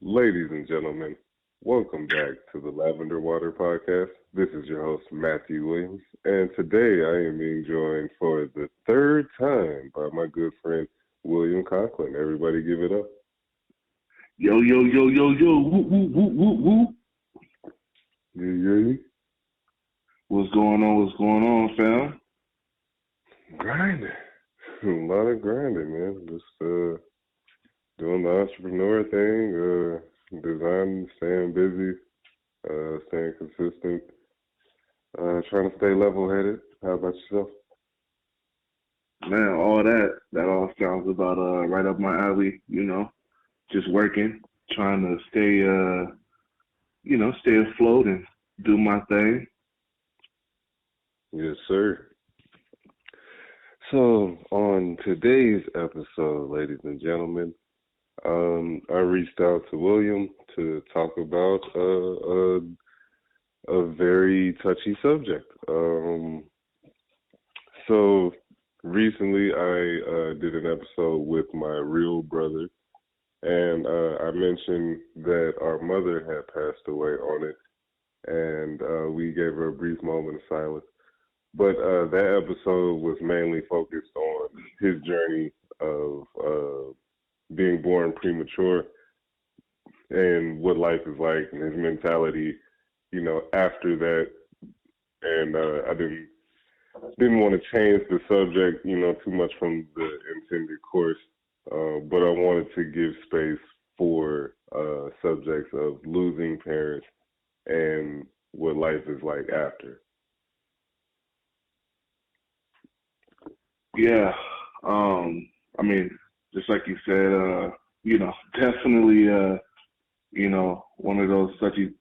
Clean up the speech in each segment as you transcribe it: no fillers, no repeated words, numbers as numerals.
Ladies and gentlemen, welcome back to the Lavender Water Podcast. This is your host, Matthew Williams, and today I am being joined for the third time by my good friend, William Conklin. Everybody give it up. Yo, yo, yo, yo, yo, woo, woo, woo, woo, woo. Yeah. What's going on? What's going on, fam? Grinding. A lot of grinding, man. Just doing the entrepreneur thing, designing, staying busy, staying consistent, trying to stay level-headed. How about yourself? Man, all that all sounds about right up my alley, just working, trying to stay afloat and do my thing. Yes, sir. So, on today's episode, ladies and gentlemen, I reached out to William to talk about a very touchy subject. So recently I did an episode with my real brother, and I mentioned that our mother had passed away on it, and we gave her a brief moment of silence. But that episode was mainly focused on his journey of being born premature and what life is like and his mentality, after that. And I didn't want to change the subject, too much from the intended course, but I wanted to give space for subjects of losing parents and what life is like after. Yeah, just like you said, definitely, one of those touchy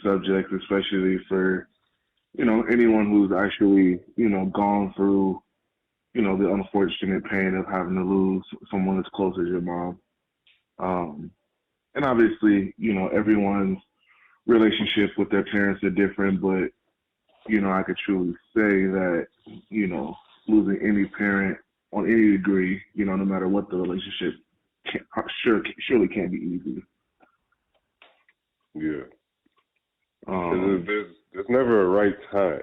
subjects, especially for, anyone who's actually, gone through, the unfortunate pain of having to lose someone as close as your mom. And obviously, everyone's relationship with their parents are different, but, I could truly say that, losing any parent on any degree, no matter what the relationship, surely can't be easy. Yeah. There's never a right time.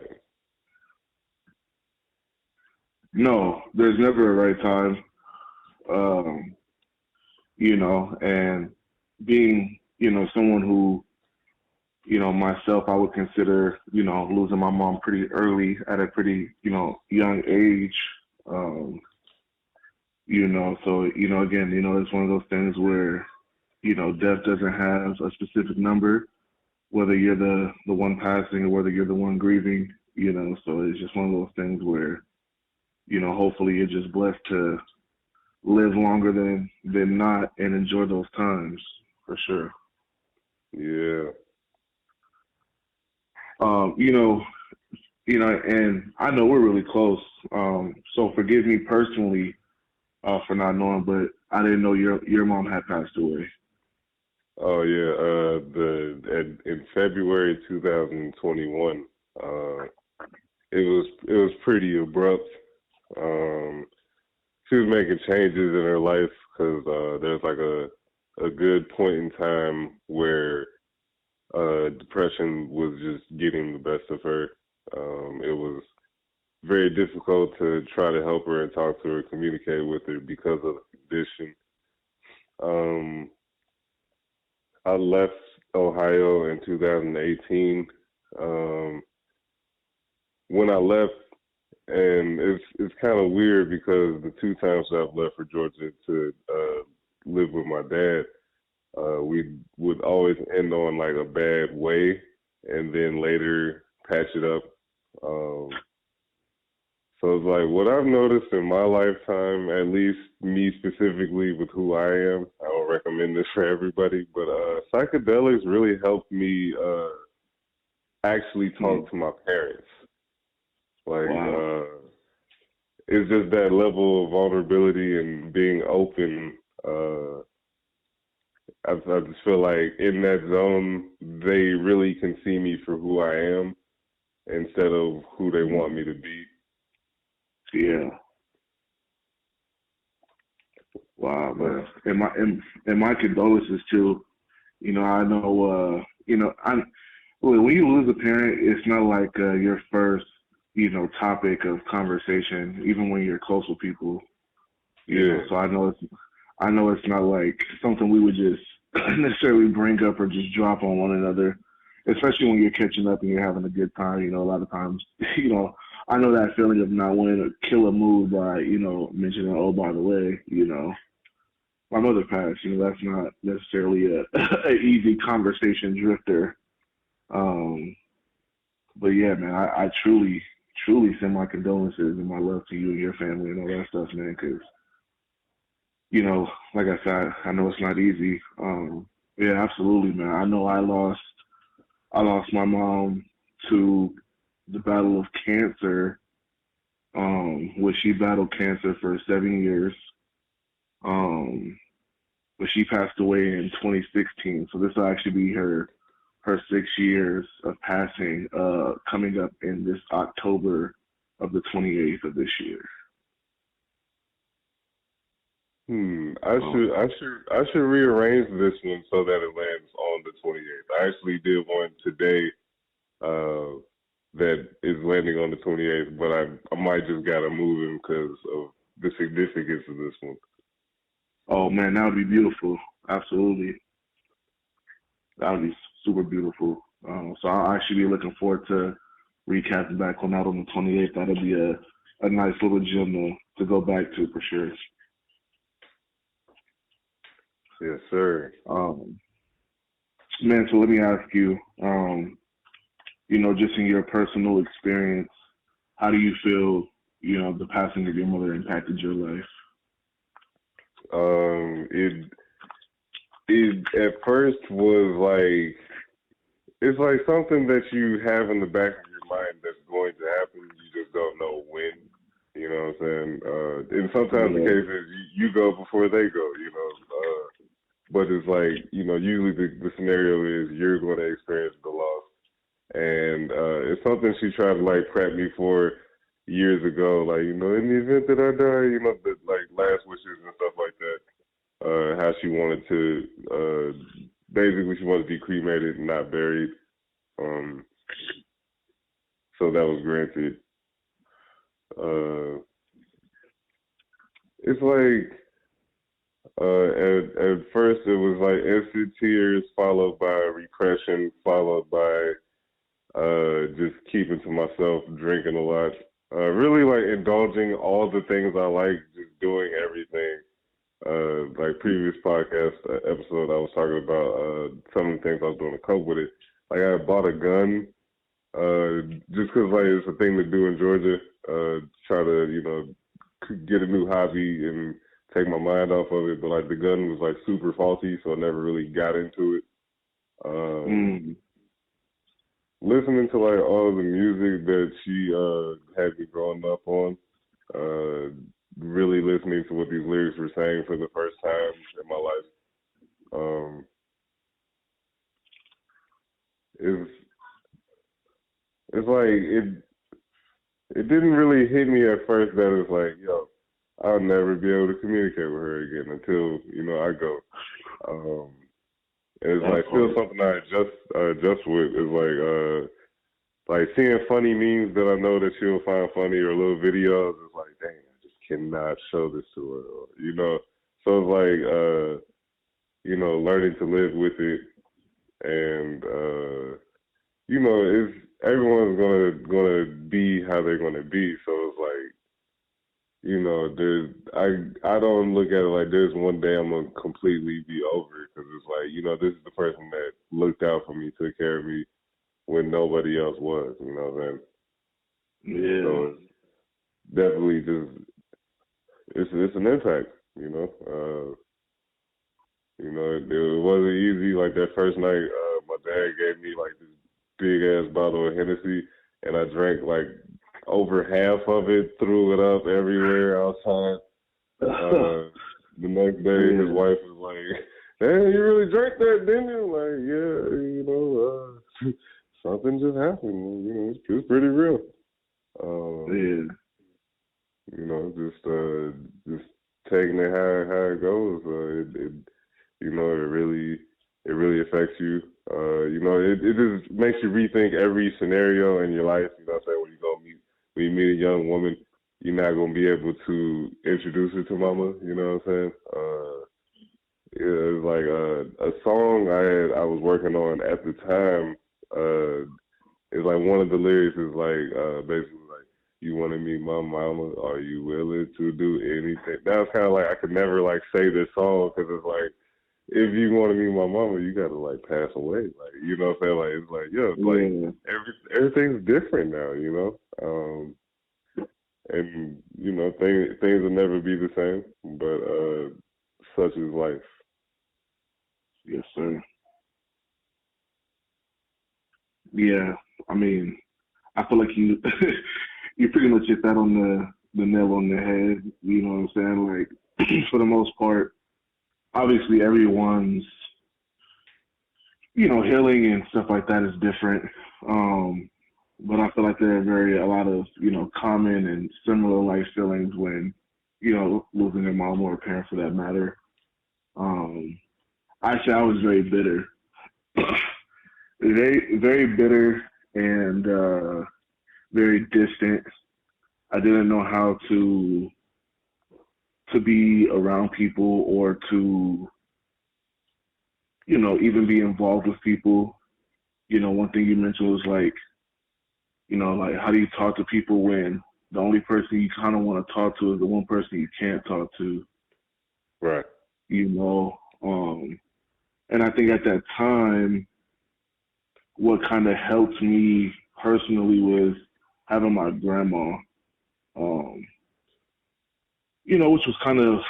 No, there's never a right time. And being, someone who, myself, I would consider, losing my mom pretty early at a pretty, young age. So, again, it's one of those things where, death doesn't have a specific number, whether you're the one passing or whether you're the one grieving, so it's just one of those things where, hopefully you're just blessed to live longer than not and enjoy those times, for sure. Yeah. And I know we're really close. So forgive me personally for not knowing, but I didn't know your mom had passed away. Oh yeah. In February 2021, it was pretty abrupt. She was making changes in her life because there's like a good point in time where depression was just getting the best of her. It was very difficult to try to help her and talk to her, communicate with her because of the condition. I left Ohio in 2018. When I left, and it's kind of weird because the two times I've left for Georgia to live with my dad, we would always end on like a bad way and then later patch it up. So it's like what I've noticed in my lifetime, at least me specifically with who I am, I don't recommend this for everybody, but psychedelics really helped me actually talk to my parents. Like, Wow. it's just that level of vulnerability and being open. I just feel like in that zone, they really can see me for who I am instead of who they want me to be. Yeah. Wow, man. And my condolences to I know, when you lose a parent, it's not like your first, topic of conversation, even when you're close with people, Yeah. So I know it's not like something we would just necessarily bring up or just drop on one another, especially when you're catching up and you're having a good time. A lot of times, I know that feeling of not wanting to kill a mood by, mentioning, oh, by the way, my mother passed. That's not necessarily a, a easy conversation drifter. Um, but yeah, man, I truly, truly send my condolences and my love to you and your family and all that stuff, man, because like I said, I know it's not easy. Yeah, absolutely, man. I know I lost my mom to the battle of cancer, where she battled cancer for 7 years. Um, but she passed away in 2016. So this will actually be her 6 years of passing, coming up in this October of the 28th of this year. Um, I should rearrange this one so that it lands on the 28th. I actually did one today uh, that is landing on the 28th, but I might just gotta move him because of the significance of this one. oh man, that would be beautiful. Absolutely. That would be super beautiful. So I'll actually be looking forward to recapping back on that on the 28th. That'll be a nice little gem to go back to for sure. Yes, sir. Um, man, so let me ask you, just in your personal experience, how do you feel, the passing of your mother impacted your life? It at first was like it's like something that you have in the back of your mind that's going to happen. You just don't know when. You know what I'm saying? And sometimes the Yeah. case is you go before they go. But it's like usually the scenario is you're going to experience the loss, and it's something she tried to like prep me for years ago. Like in the event that I die, the like last wishes and stuff like that. How she wanted to basically she wanted to be cremated and not buried. Um, so that was granted. Uh, it's like at first it was like instant tears followed by repression followed by just keeping to myself, drinking a lot, really like indulging all the things I like, just doing everything. Like previous podcast episode, I was talking about some of the things I was doing to cope with it. Like I bought a gun, just 'cause like it's a thing to do in Georgia. Try to get a new hobby and take my mind off of it. But like the gun was like super faulty, so I never really got into it. Um, Mm. Listening to like all the music that she had me growing up on. Uh, Really listening to what these lyrics were saying for the first time in my life. Um, it's it's like it didn't really hit me at first that it's like I'll never be able to communicate with her again until I go. Um, and it's That like still part. something I adjust with is like seeing funny memes that I know that she'll find funny or little videos. It's like dang, I just cannot show this to her. So it's like learning to live with it and it's everyone's gonna be how they're gonna be. So it's like there's I don't look at it like there's one day I'm gonna completely be over it because it's like this is the person that looked out for me, took care of me when nobody else was. You know what I'm saying? Yeah. So it's definitely just it's an impact. It wasn't easy. Like that first night, my dad gave me like this big ass bottle of Hennessy, and I drank like over half of it, threw it up everywhere outside. The next day, his Man. wife was like, "Man, you really drank that, didn't you?" Like, yeah, something just happened. It's pretty real. Um, Yeah. just taking it how it goes. It really affected affects you. It just makes you rethink every scenario in your life. You know what I'm saying? When you meet a young woman, you're not gonna be able to introduce her to mama. You know what I'm saying? Yeah, it's like a song I was working on at the time. It's like one of the lyrics is like basically like, you want to meet my mama, are you willing to do anything? That was kind of like I could never like say this song because it's like, if you want to meet my mama, you gotta like pass away. Like, you know what I'm saying? Like, it's like, yeah, it's like Yeah. everything's different now, you know? And things will never be the same, but such is life. Yes, sir. Yeah. I mean, I feel like you you pretty much hit that on the nail on the head. You know what I'm saying? Like for the most part, obviously everyone's healing and stuff like that is different. Um, but I feel like there are a lot of common and similar life feelings when losing a mom or a parent for that matter. Um, Actually, I was very bitter, very very bitter and very distant. I didn't know how to be around people or to even be involved with people. One thing you mentioned was like like how do you talk to people when the only person you kind of want to talk to is the one person you can't talk to. Right. You know, and I think at that time, what kind of helped me personally was having my grandma. Um, which was kind of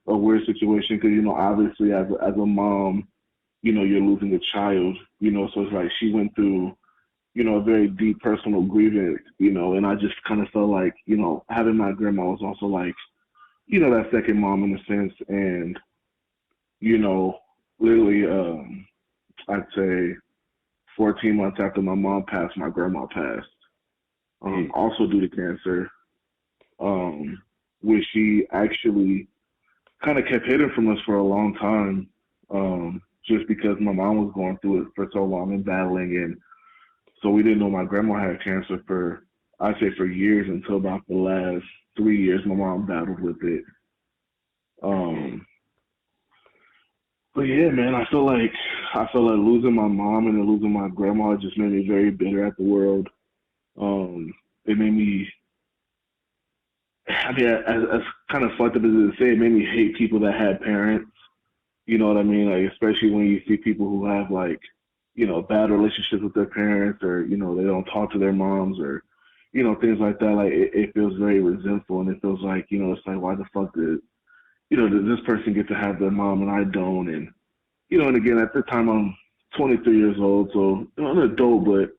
a weird situation because obviously as a mom, you're losing a child. So it's like she went through a very deep personal grievance. And I just kind of felt like having my grandma was also like that second mom in a sense, and you know literally I'd say 14 months after my mom passed, my grandma passed, also due to cancer, um, which she actually kind of kept hidden from us for a long time, just because my mom was going through it for so long and battling, and so we didn't know my grandma had cancer for, I'd say, for years until about the last 3 years. My mom battled with it. Um, but yeah, man, I feel like losing my mom and then losing my grandma just made me very bitter at the world. It made me, I mean, as kind of fucked up as it is to say, it made me hate people that had parents. You know what I mean? Like, especially when you see people who have like, bad relationships with their parents, or they don't talk to their moms, or things like that. Like, it feels very resentful, and it feels like it's like, why the fuck does this person get to have their mom and I don't? And and again, at the time I'm 23 years old, so I'm an adult, but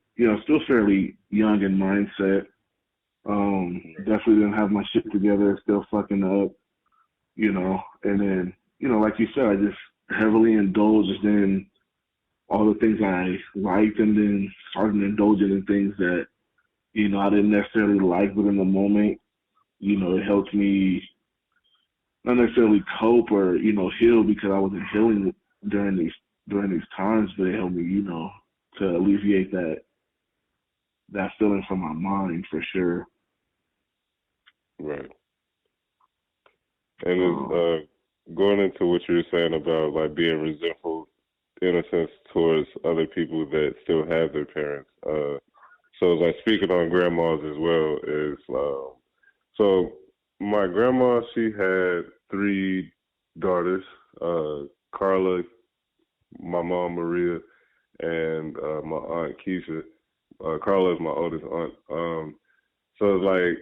still fairly young in mindset. Definitely didn't have my shit together, still fucking up, and then, like you said, I just heavily indulged in all the things I liked, and then started indulging in things that, I didn't necessarily like, but in the moment, it helped me not necessarily cope or, heal, because I wasn't healing during these times, but it helped me, to alleviate that feeling from my mind for sure. Right. And it's, Um, going into what you were saying about like being resentful in a sense towards other people that still have their parents. So like speaking on grandmas as well is so my grandma, she had three daughters, Carla, my mom Maria, and my aunt Keisha. Carla is my oldest aunt. So it's like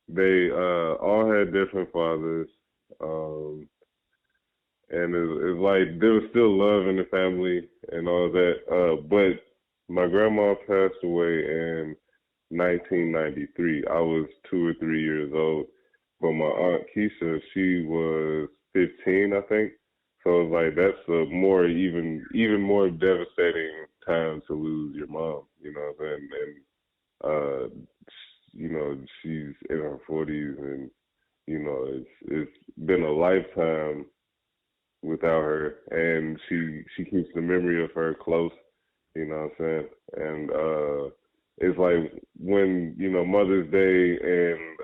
they all had different fathers. Um, and it's like there was still love in the family and all that. But my grandma passed away in 1993. I was 2 or 3 years old, but my aunt Keisha, she was 15, I think. So it's like that's a more even more devastating time to lose your mom. You know what I'm saying? And she's in her 40s, and it's been a lifetime without her, and she keeps the memory of her close. You know what I'm saying? And it's like when Mother's Day and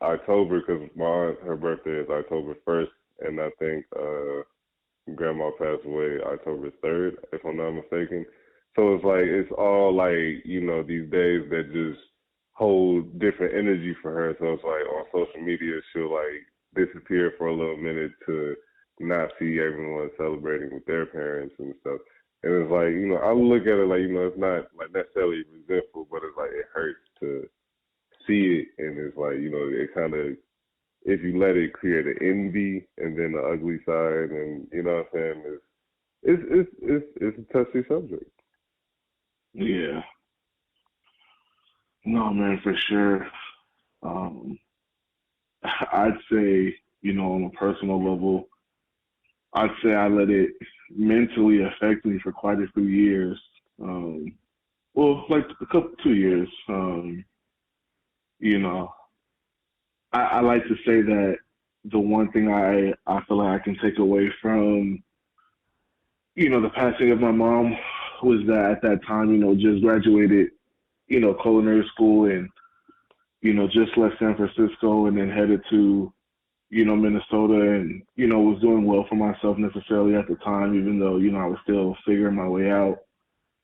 October, because my aunt, her birthday is October 1st, and I think grandma passed away October 3rd, if I'm not mistaken. So it's like it's all like these days that just hold different energy for her. So it's like on social media she'll like disappear for a little minute to not see everyone celebrating with their parents and stuff. And it's like I look at it like it's not like necessarily resentful, but it's like it hurts to see it, and it's like it kind of, if you let it create an envy and then the ugly side, and what I'm saying, it's a touchy subject. Yeah. No, man, for sure. Um, I'd say, on a personal level, I'd say I let it mentally affect me for quite a few years. Well, like 2 years. You know, I like to say that the one thing I feel like I can take away from, the passing of my mom was that at that time, just graduated, culinary school and, just left San Francisco and then headed to, Minnesota and, was doing well for myself necessarily at the time, even though, I was still figuring my way out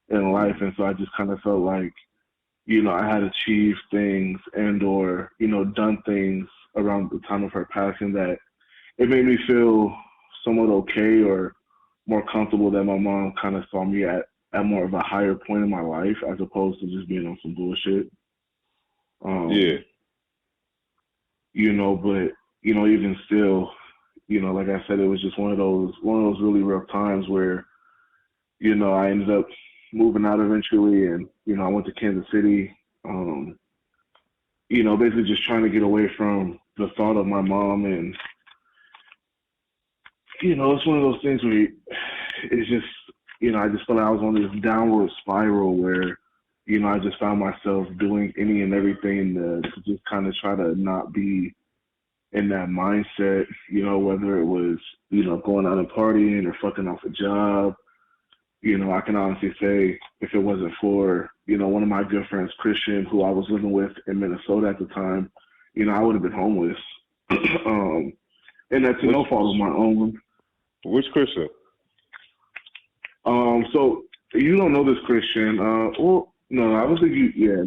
in life. And so I just kind of felt like, I had achieved things and or, done things around the time of her passing that it made me feel somewhat okay or more comfortable that my mom kind of saw me at more of a higher point in my life as opposed to just being on some bullshit. Yeah. But, even still, like I said, it was just one of those really rough times where, I ended up moving out eventually and, I went to Kansas City, basically just trying to get away from the thought of my mom. And, it's one of those things where it's just, I just felt like I was on this downward spiral where, I just found myself doing any and everything to just kind of try to not be in that mindset, whether it was, going out and partying or fucking off a job. I can honestly say if it wasn't for, one of my good friends, Christian, who I was living with in Minnesota at the time, I would have been homeless. And that's no fault of my own. Which Christian? So you don't know this Christian. Well, no, I don't think you, yeah.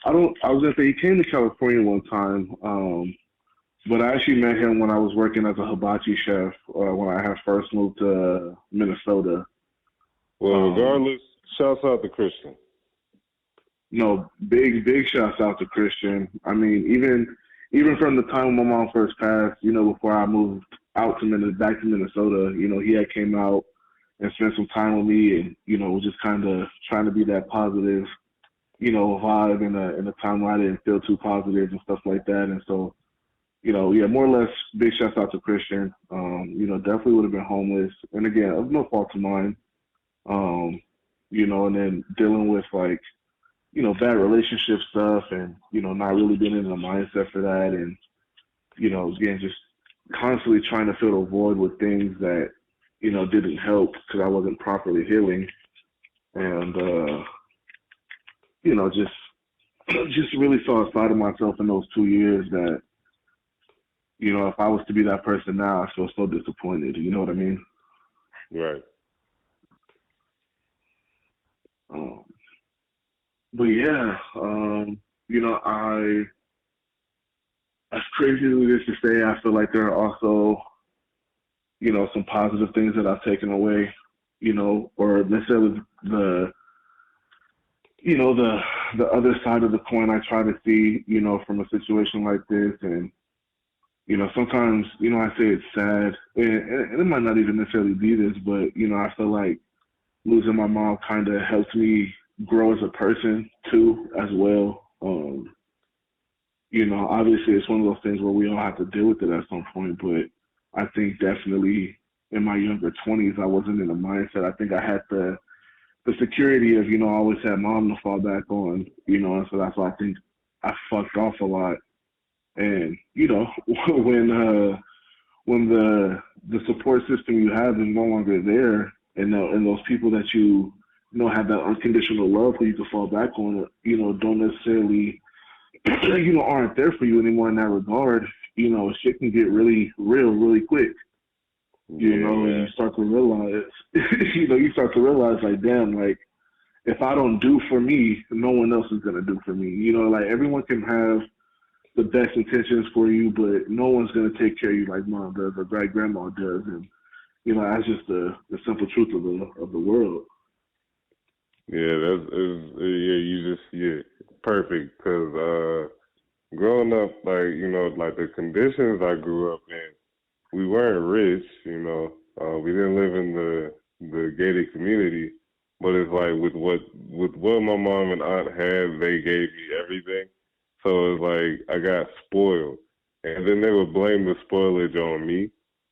I was going to say he came to California one time. But I actually met him when I was working as a hibachi chef when I had first moved to Minnesota. Well, regardless, shouts out to Christian. No, big shouts out to Christian. I mean, even from the time when my mom first passed, before I moved out to back to Minnesota, he had came out and spent some time with me, and was just kind of trying to be that positive, vibe in a time where I didn't feel too positive and stuff like that. And so, yeah, more or less, big shouts out to Christian. Definitely would have been homeless, and again, it was no fault of mine. And then dealing with like, bad relationship stuff and, not really being in the mindset for that. And, again, just constantly trying to fill the void with things that, didn't help because I wasn't properly healing. And, just really saw a side of myself in those 2 years that, if I was to be that person now, I feel so disappointed. You know what I mean? Right. But yeah, as crazy as it is to say, I feel like there are also, some positive things that I've taken away, or necessarily the other side of the coin I try to see, from a situation like this. And, sometimes, I say it's sad and it might not even necessarily be this, but, I feel like losing my mom kind of helped me grow as a person too, as well. Obviously it's one of those things where we all have to deal with it at some point, but I think definitely in my younger 20s, I wasn't in a mindset. I think I had the security of, I always had mom to fall back on, and so that's why I think I fucked off a lot. And, when when the support system you have is no longer there, and those people that have that unconditional love who you can fall back on, don't necessarily aren't there for you anymore in that regard, shit can get really real really quick. And you start to realize, like, damn, like, if I don't do for me, no one else is gonna do for me. Like, everyone can have the best intentions for you, but no one's gonna take care of you like mom does or great grandma does, and that's just the simple truth of the world. Yeah, perfect. Cause growing up, like the conditions I grew up in, we weren't rich, we didn't live in the gated community, but it's like with what my mom and aunt had, they gave me everything. So it's like I got spoiled, and then they would blame the spoilage on me.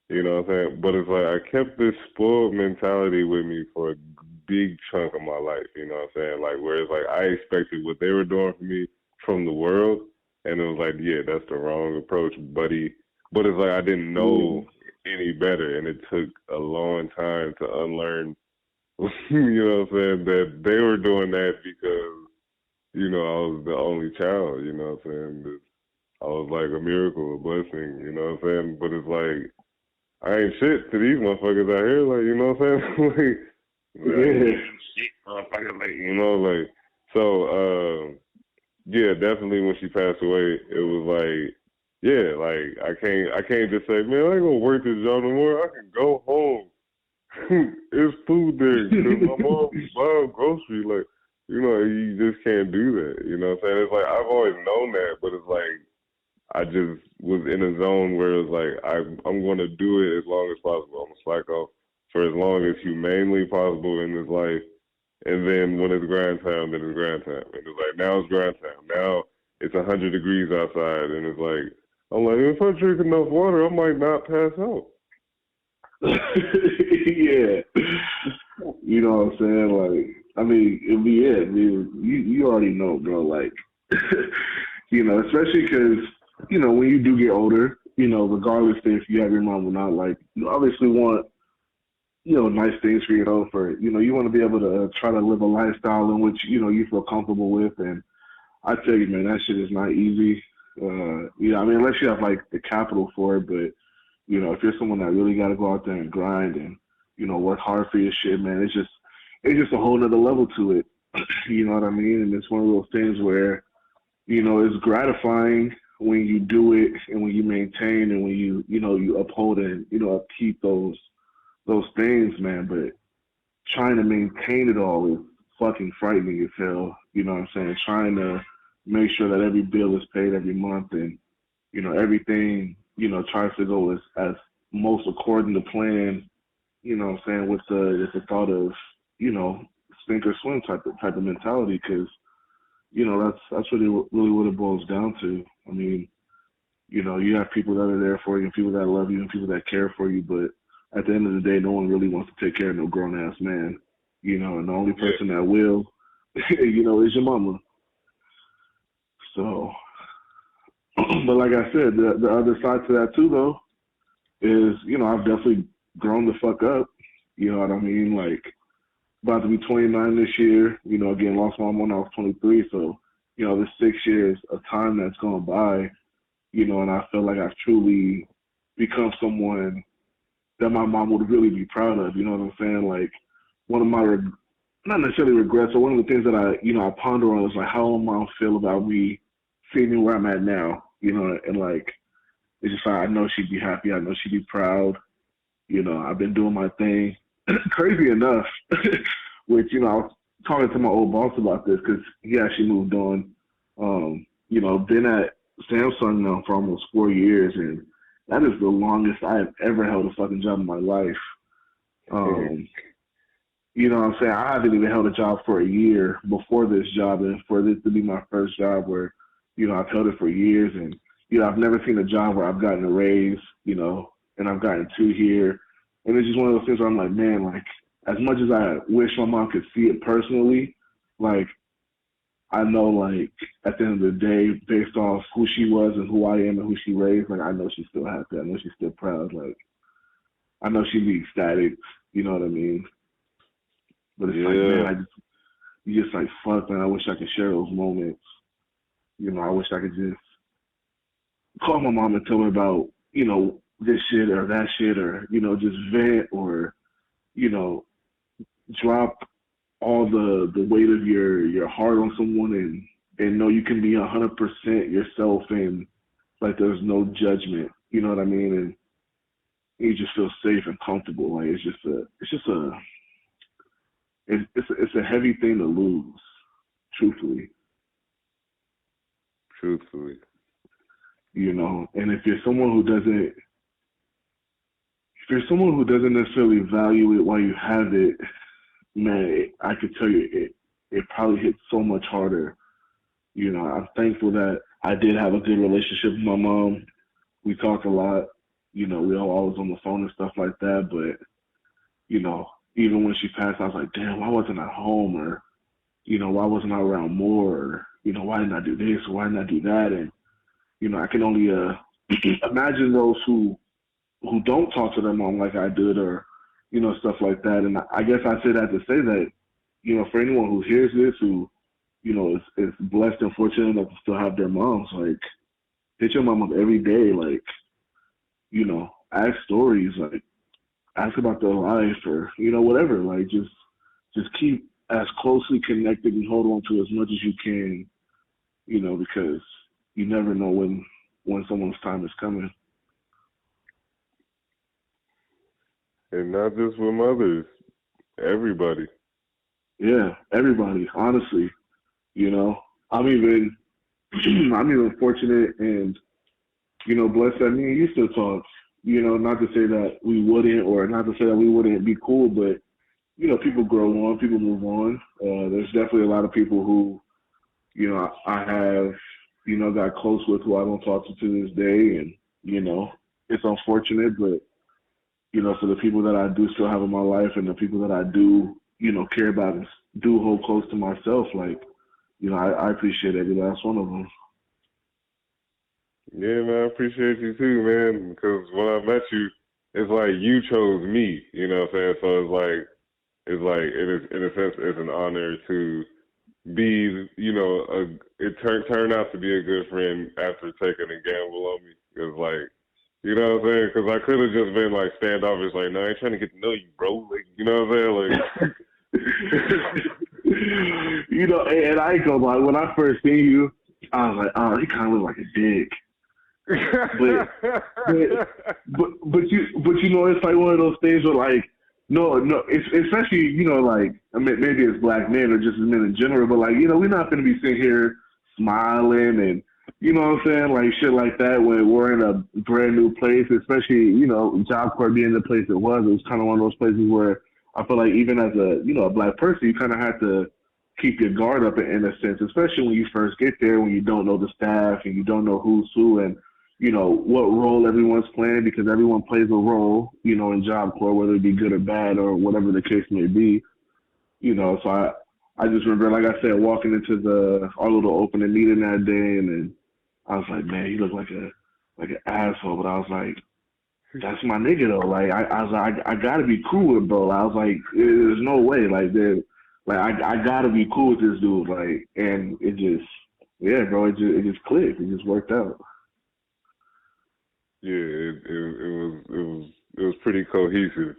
You know what I'm saying? But it's like I kept this spoiled mentality with me for a big chunk of my life. You know what I'm saying? Like, where it's like I expected what they were doing for me from the world, and it was like, yeah, that's the wrong approach, buddy. But it's like I didn't know any better, and it took a long time to unlearn. You know what I'm saying? That they were doing that because I was the only child. You know what I'm saying? I was like a miracle, a blessing. You know what I'm saying? But it's like I ain't shit to these motherfuckers out here. Like, you know what I'm saying? Like, shit, motherfucker. Like, so. Yeah, definitely. When she passed away, it was like, yeah, like I can't just say, man, I ain't gonna work this job no more. I can go home. It's food there because my mom buys groceries. Like, you just can't do that. You know what I'm saying? It's like I've always known that, but it's like I just was in a zone where it's like I'm gonna do it as long as possible. I'm gonna slack off for as long as humanely possible in this life. And then when it's grind time, then it's grind time. And it's like, now it's grind time. Now it's 100 degrees outside. And it's like, I'm like, if I drink enough water, I might not pass out. Yeah. You know what I'm saying? Like, I mean, it'll be it. I mean, you already know, bro. Like, especially because, when you do get older, regardless if you have your mom or not, like, you obviously want, nice things for you want to be able to try to live a lifestyle in which, you feel comfortable with. And I tell you, man, that shit is not easy. I mean, unless you have like the capital for it, but, if you're someone that really got to go out there and grind and, work hard for your shit, man, it's just a whole nother level to it. You know what I mean? And it's one of those things where, it's gratifying when you do it and when you maintain and when you uphold and, upkeep those things, man, but trying to maintain it all is fucking frightening as hell. You know what I'm saying? Trying to make sure that every bill is paid every month and, everything, tries to go as most according to plan, you know what I'm saying, with the thought of, sink or swim type of mentality, because, that's really what it boils down to. I mean, you have people that are there for you and people that love you and people that care for you, but at the end of the day, no one really wants to take care of no grown-ass man, and the only person that will, is your mama. So, but like I said, the other side to that too, though, is, I've definitely grown the fuck up. You know what I mean? Like, about to be 29 this year, again, lost my mom when I was 23. So, this 6 years of time that's gone by, and I feel like I've truly become someone that my mom would really be proud of. You know what I'm saying? Like, one of my, not necessarily regrets, but one of the things that I ponder on is like, how will mom feel about me seeing me where I'm at now? And like, it's just like, I know she'd be happy. I know she'd be proud. I've been doing my thing. Crazy enough, which, I was talking to my old boss about this because he actually moved on. Been at Samsung now for almost 4 years, and that is the longest I have ever held a fucking job in my life. You know what I'm saying? I haven't even held a job for a year before this job, and for this to be my first job where, I've held it for years, and, I've never seen a job where I've gotten a raise, and I've gotten 2 here. And it's just one of those things where I'm like, man, like, as much as I wish my mom could see it personally, like, I know, like, at the end of the day, based off who she was and who I am and who she raised, like, I know she's still happy. I know she's still proud. Like, I know she'd be ecstatic. You know what I mean? But it's like, Yeah. man, you just like, fuck, man, I wish I could share those moments. You know, I wish I could just call my mom and tell her about, this shit or that shit, or, just vent, or, you know, drop all the weight of your heart on someone, and know you can be 100% yourself, and like there's no judgment. You know what I mean? And you just feel safe and comfortable. Like it's a heavy thing to lose, truthfully. Truthfully. And if you're someone who doesn't necessarily value it while you have it, man, I could tell you it probably hits so much harder. I'm thankful that I did have a good relationship with my mom. We talked a lot. We were always on the phone and stuff like that. But, even when she passed, I was like, damn, why wasn't I home? Or, why wasn't I around more? Or, why didn't I do this? Or why didn't I do that? And, I can only imagine those who don't talk to their mom like I did, or, stuff like that. And I guess I say that to say that, for anyone who hears this, who, is blessed and fortunate enough to still have their moms, like, hit your mom up every day, like, ask stories, like, ask about their life, or, whatever, like, just keep as closely connected and hold on to as much as you can, because you never know when someone's time is coming. And not just with mothers, everybody. Yeah, everybody, honestly. I'm even I'm even fortunate and, blessed that me and you still talk. Not to say that we wouldn't, or not to say that we wouldn't be cool, but, people grow on, people move on. There's definitely a lot of people who, I have, got close with, who I don't talk to this day. And, it's unfortunate, but, for the people that I do still have in my life, and the people that I do, care about and do hold close to myself, like, I appreciate every last one of them. Yeah, man, I appreciate you too, man, because when I met you, it's like you chose me, you know what I'm saying? So it is, in a sense, it's an honor to be, it turned out to be a good friend after taking a gamble on me. It's like, you know what I'm saying? Because I could have just been like standoffish, like, no, I ain't trying to get to know you, bro. Like, you know what I'm saying? Like, and I ain't gonna lie, when I first seen you, I was like, oh, he kind of look like a dick. but it's like one of those things where, like, no, it's especially, like, I mean, maybe it's black men or just men in general, but, like, we're not gonna be sitting here smiling and, you know what I'm saying, like, shit like that when we're in a brand new place, especially, Job Corps being the place it was kind of one of those places where I feel like even as a black person, you kind of have to keep your guard up in a sense, especially when you first get there, when you don't know the staff and you don't know who's who and, what role everyone's playing, because everyone plays a role, in Job Corps, whether it be good or bad or whatever the case may be. So I just remember, like I said, walking into our little opening meeting that day, and then I was like, man, he looked like an asshole, but I was like, that's my nigga though. Like I was like, I gotta be cool with bro. I was like, there's no way. I gotta be cool with this dude. Like, and it just, yeah, bro, it just clicked. It just worked out. yeah, it was pretty cohesive.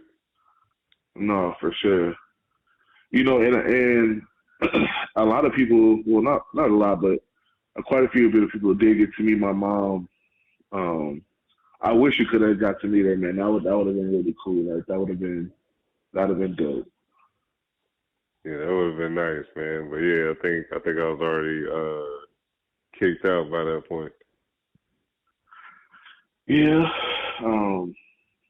No, for sure. And a lot of people, well, not a lot, but quite a few bit of people did get to meet my mom. I wish you could have got to meet her, man. That would have been really cool. Like that'd have been dope. Yeah, that would have been nice, man. But yeah, I think I was already kicked out by that point. Yeah.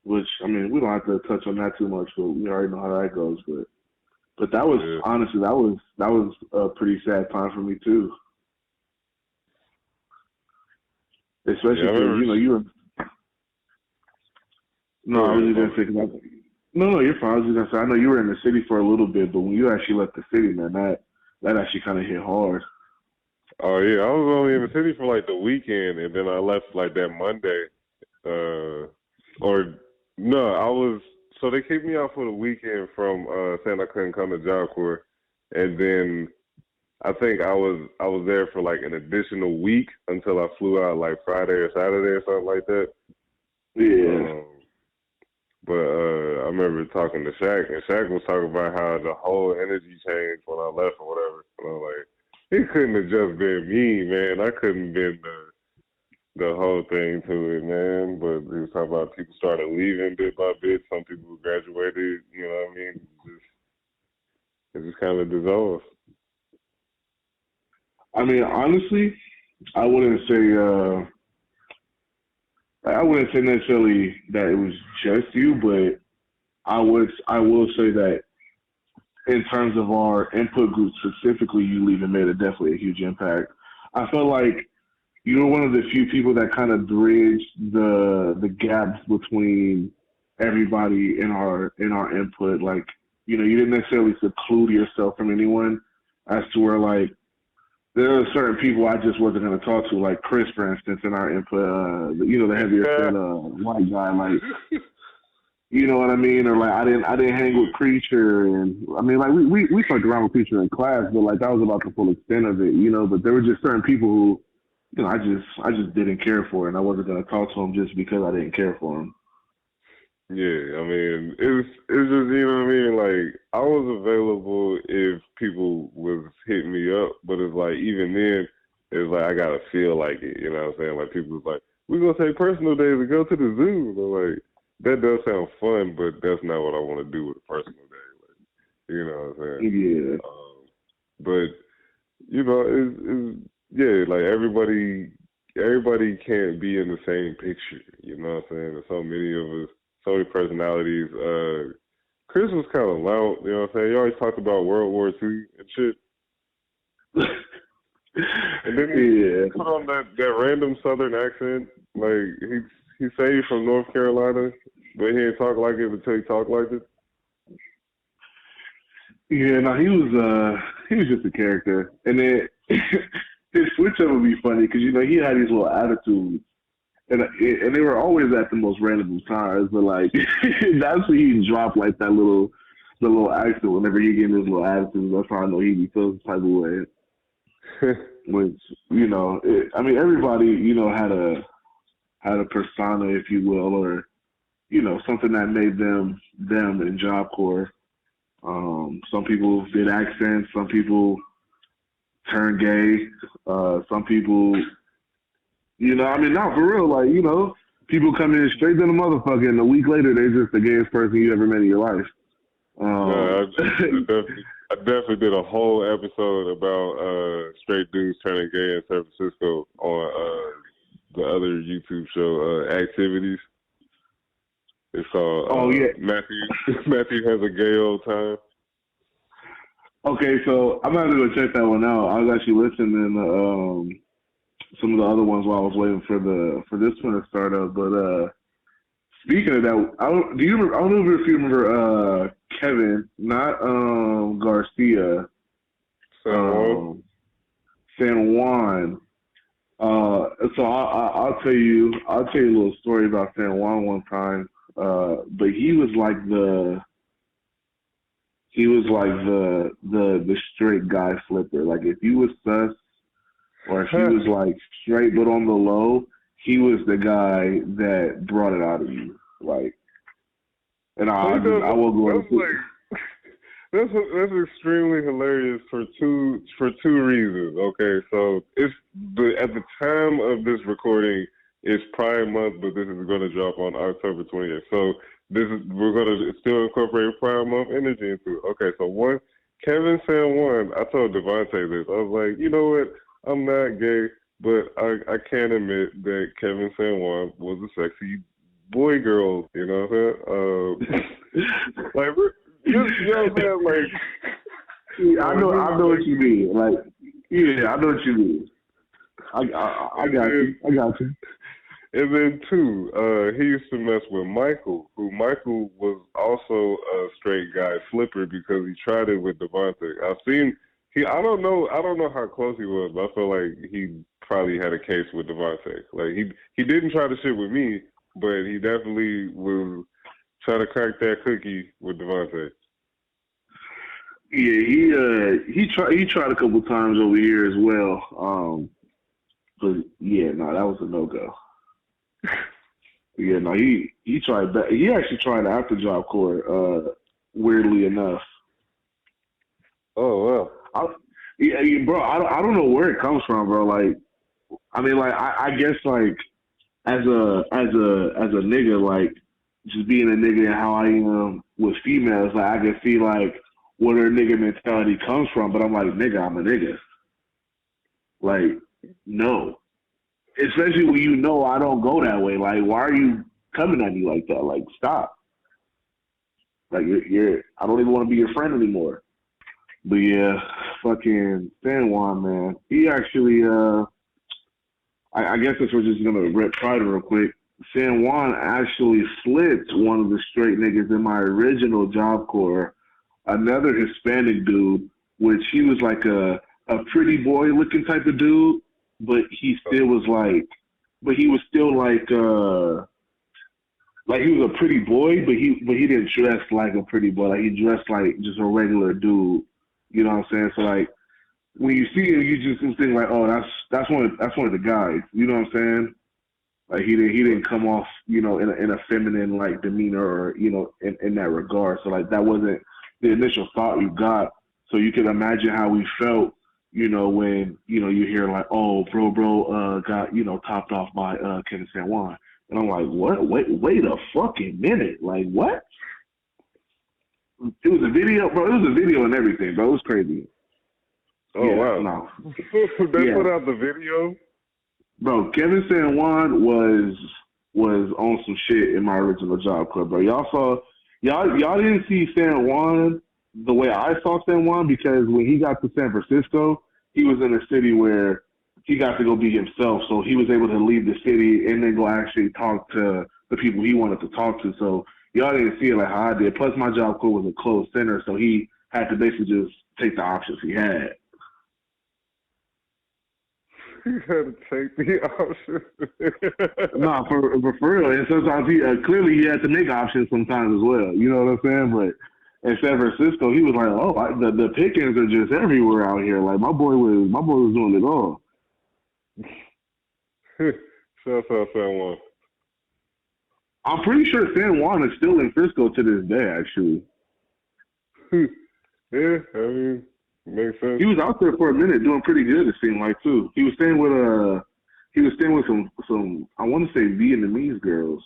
Which, I mean, we don't have to touch on that too much, but we already know how that goes. But that was, honestly, that was a pretty sad time for me too. Especially because, you were. No, I was just gonna say, no, you're fine. I was just gonna say, I know you were in the city for a little bit, but when you actually left the city, man, that actually kind of hit hard. Oh yeah, I was only in the city for like the weekend, and then I left like that Monday. Or no, I was so they kicked me out for the weekend from saying I couldn't come to Job Corps, and then I was there for like an additional week until I flew out like Friday or Saturday or something like that. Yeah. But I remember talking to Shaq, and Shaq was talking about how the whole energy changed when I left or whatever. And I was like, he couldn't have just been me, man. I couldn't have been the whole thing to it, man. But he was talking about people started leaving bit by bit. Some people graduated, you know what I mean? It just kind of dissolved. I mean, honestly, I wouldn't say I wouldn't say necessarily that it was just you, but I will say that in terms of our input group specifically, you leaving made definitely a huge impact. I felt like you were one of the few people that kind of bridged the gaps between everybody in our input. Like, you know, you didn't necessarily seclude yourself from anyone as to where like there are certain people I just wasn't going to talk to, like Chris, for instance, in our input. You know, the heavier set white guy, like you know what I mean, or like I didn't hang with Preacher, and I mean like we fucked around with Preacher in class, but like that was about the full extent of it, you know. But there were just certain people who, you know, I just didn't care for, and I wasn't going to talk to them just because I didn't care for them. Yeah, I mean, it's just, you know what I mean? Like, I was available if people was hitting me up, but it's like, even then, it's like, I gotta feel like it, you know what I'm saying? Like, people was like, we're gonna take personal days and go to the zoo. And I'm like, that does sound fun, but that's not what I want to do with a personal day. Like, you know what I'm saying? Yeah. But, you know, yeah, like, everybody can't be in the same picture, you know what I'm saying? There's so many of us, so many personalities. Chris was kind of loud, you know what I'm saying? He always talked about World War II and shit. And then he put on that random Southern accent. Like, he say he's from North Carolina, but he didn't talk like it until he talked like it. Yeah, no, he was just a character, and then his switch up would be funny because you know he had these little attitudes, and they were always at the most random times. But like that's when he dropped like the little accent whenever he get his little attitudes. That's how I know he feels the type of way. Which you know, I mean, everybody you know had a persona, if you will, or you know something that made them in Job Corps. Some people did accents. Some people turned gay. Some people, you know, I mean, not for real. Like, you know, people come in straight to the motherfucker, and a week later, they're just the gayest person you ever met in your life. I definitely did a whole episode about straight dudes turning gay in San Francisco on the other YouTube show, Activities. It's called Matthew has a gay old time. Okay, so I'm gonna go check that one out. I was actually listening to some of the other ones while I was waiting for this one to start up. But speaking of that, I don't know if you remember Kevin, not Garcia, San Juan. So I'll tell you a little story about San Juan one time. But he was like the straight guy flipper. Like if you was sus or if he was like straight but on the low, he was the guy that brought it out of you. Like, and I will go into. That's extremely hilarious for two reasons. Okay, so at the time of this recording, it's Pride Month, but this is going to drop on October 20th. So we're going to still incorporate Pride Month energy into it. Okay, so one, Kevin San Juan, I told Devontae this. I was like, you know what? I'm not gay, but I can admit that Kevin San Juan was a sexy boy girl. You know what I'm saying? Like, you know what I'm saying? Like, yeah, I know what you mean. Like, yeah, I know what you mean. I got you. And then two, he used to mess with Michael, who Michael was also a straight guy flipper because he tried it with Devontae. I've seen I don't know how close he was, but I feel like he probably had a case with Devontae. Like he didn't try to shit with me, but he definitely was trying to crack that cookie with Devontae. Yeah, he tried a couple times over here as well. But yeah, no, that was a no go. Yeah, no, he tried that. He actually tried after Job Corps. Weirdly enough. Oh wow. Yeah, bro. I don't know where it comes from, bro. Like, I mean, like, I guess like as a nigga, like just being a nigga and how I am with females, like I can see like where their nigga mentality comes from. But I'm like, nigga, I'm a nigga. Like, no. Especially when you know I don't go that way. Like, why are you coming at me like that? Like, stop. Like, you're I don't even want to be your friend anymore. But yeah, fucking San Juan, man. He actually, I guess if we're just gonna rip Pride real quick. San Juan actually slid one of the straight niggas in my original Job Corps, another Hispanic dude, which he was like a pretty boy looking type of dude, but he still was but he was still like he was a pretty boy, but he didn't dress like a pretty boy. Like he dressed like just a regular dude. You know what I'm saying? So like when you see him, you just think like, oh, that's one of the guys. You know what I'm saying? Like he didn't come off, in a feminine like demeanor or in that regard. So like that wasn't the initial thought you got. So you can imagine how we felt, when you hear like, oh, bro, got topped off by Kenneth San Juan, and I'm like, what? Wait a fucking minute! Like what? It was a video, bro. It was a video and everything, bro. It was crazy. Oh yeah, wow! No. They put out the video. Bro, Kevin San Juan was on some shit in my original Job Club, bro. Y'all didn't see San Juan the way I saw San Juan because when he got to San Francisco, he was in a city where he got to go be himself. So he was able to leave the city and then go actually talk to the people he wanted to talk to. So y'all didn't see it like how I did. Plus my Job Club was a closed center, so he had to basically just take the options he had. You had to take the option. No, for real. And sometimes he clearly he had to make options sometimes as well. You know what I'm saying? But in San Francisco, he was like, "Oh, the pickings are just everywhere out here." Like my boy was doing it all. Shouts out San Juan. I'm pretty sure San Juan is still in Frisco to this day. Actually, yeah, I mean. Makes sense. He was out there for a minute doing pretty good, it seemed like too. He was staying with some I want to say Vietnamese girls.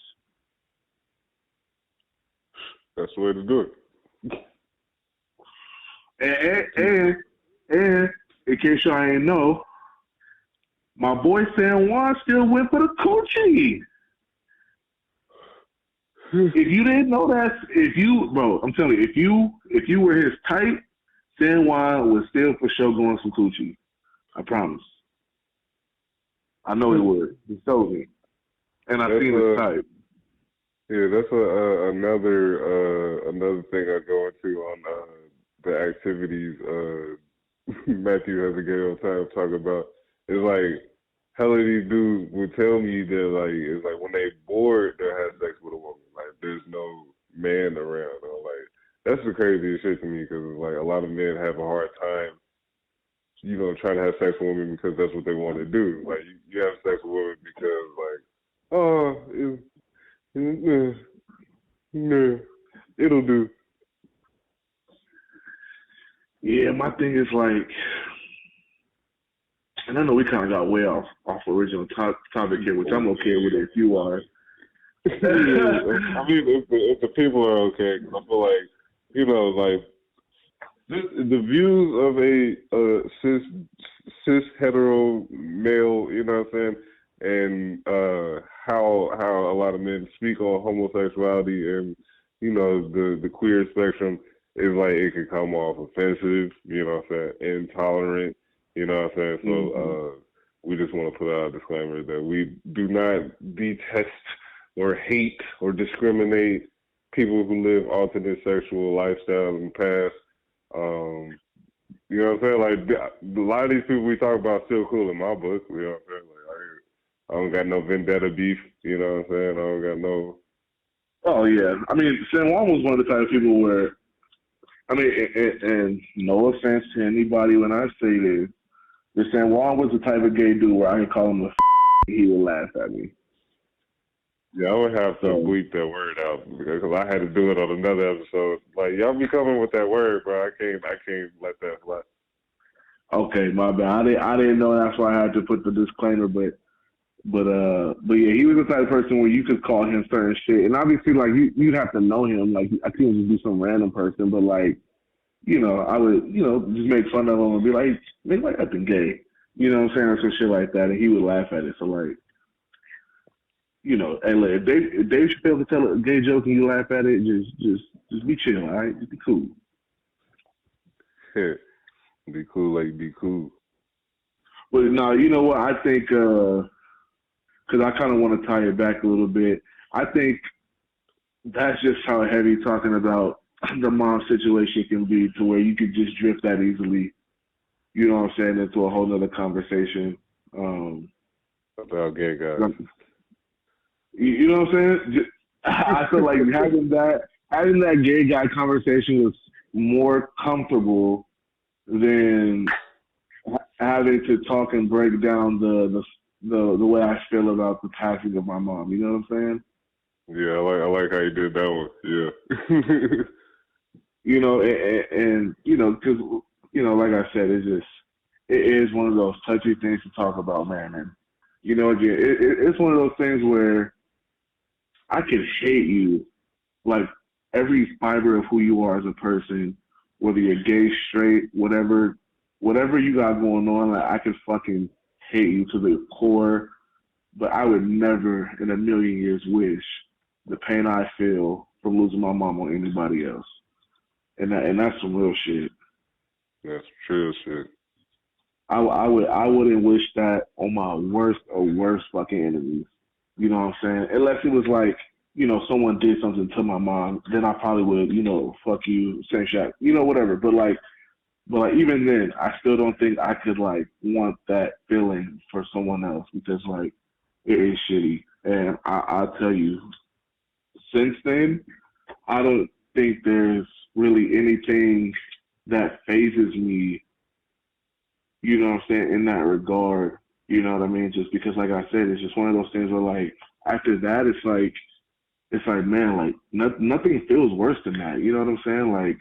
That's the way to do it. And in case y'all ain't know, my boy San Juan still went for the coochie. If you didn't know that, I'm telling you, if you were his type, San Juan was still for sure going some coochie. I promise. I know he would. He told me. And I've seen his type. Yeah, that's another thing I go into on the activities Matthew has a good old time talking about. It's like hell of these dudes would tell me that like it's like when they bored they'll have sex with a woman. Like there's no man around or like that's the craziest shit to me because like a lot of men have a hard time, trying to have sex with women because that's what they want to do. Like you have sex with women because like, oh, it'll do. Yeah, my thing is like, and I know we kind of got way off original topic here, which I'm okay with it if you are. I mean, if the people are okay, because I feel like, like the views of a cis hetero male, you know what I'm saying, and how a lot of men speak on homosexuality and the queer spectrum is like it can come off offensive, you know what I'm saying, intolerant, you know what I'm saying. So we just want to put out a disclaimer that we do not detest or hate or discriminate people who live alternate sexual lifestyles in the past. You know what I'm saying? Like a lot of these people we talk about still cool in my book. You know what I'm saying? Like I don't got no vendetta beef. You know what I'm saying? I don't got no. Oh yeah, I mean, San Juan was one of the type of people where, I mean, and no offense to anybody when I say this, but San Juan was the type of gay dude where I could call him a he would laugh at me. Yeah, I would have to So bleep that word out because I had to do it on another episode. Like y'all be coming with that word, bro. I can't let that fly. okay, my bad. I didn't know that's why I had to put the disclaimer, but yeah, he was the type of person where you could call him certain shit, and obviously like you'd have to know him. Like I couldn't just be some random person, but like I would just make fun of him and be like, they like acting gay, you know what I'm saying, or some shit like that, and he would laugh at it. So like. Hey, look, if Dave Chappelle could tell a gay joke and you laugh at it, just be chill, all right? Just be cool. Be cool, like be cool. But no, you know what? I think because I kind of want to tie it back a little bit. I think that's just how heavy talking about the mom situation can be, to where you could just drift that easily. You know what I'm saying? Into a whole nother conversation About gay guys. You know what I'm saying? I feel like having that gay guy conversation was more comfortable than having to talk and break down the way I feel about the passing of my mom. You know what I'm saying? Yeah, I like how you did that one. Yeah. And because like I said, it is one of those touchy things to talk about, man. And again, it's one of those things where I could hate you, like every fiber of who you are as a person, whether you're gay, straight, whatever you got going on. Like I could fucking hate you to the core, but I would never in a million years wish the pain I feel from losing my mom on anybody else. And that's some real shit. That's true shit. I wouldn't wish that on my worst of worst fucking enemies. You know what I'm saying? Unless it was like, someone did something to my mom, then I probably would, fuck you, same shit, whatever. But even then, I still don't think I could like want that feeling for someone else, because like it is shitty. And I'll tell you, since then, I don't think there's really anything that phases me, you know what I'm saying, in that regard. You know what I mean? Just because, like I said, it's just one of those things where, like, after that, it's like, man, like, nothing feels worse than that. You know what I'm saying? Like,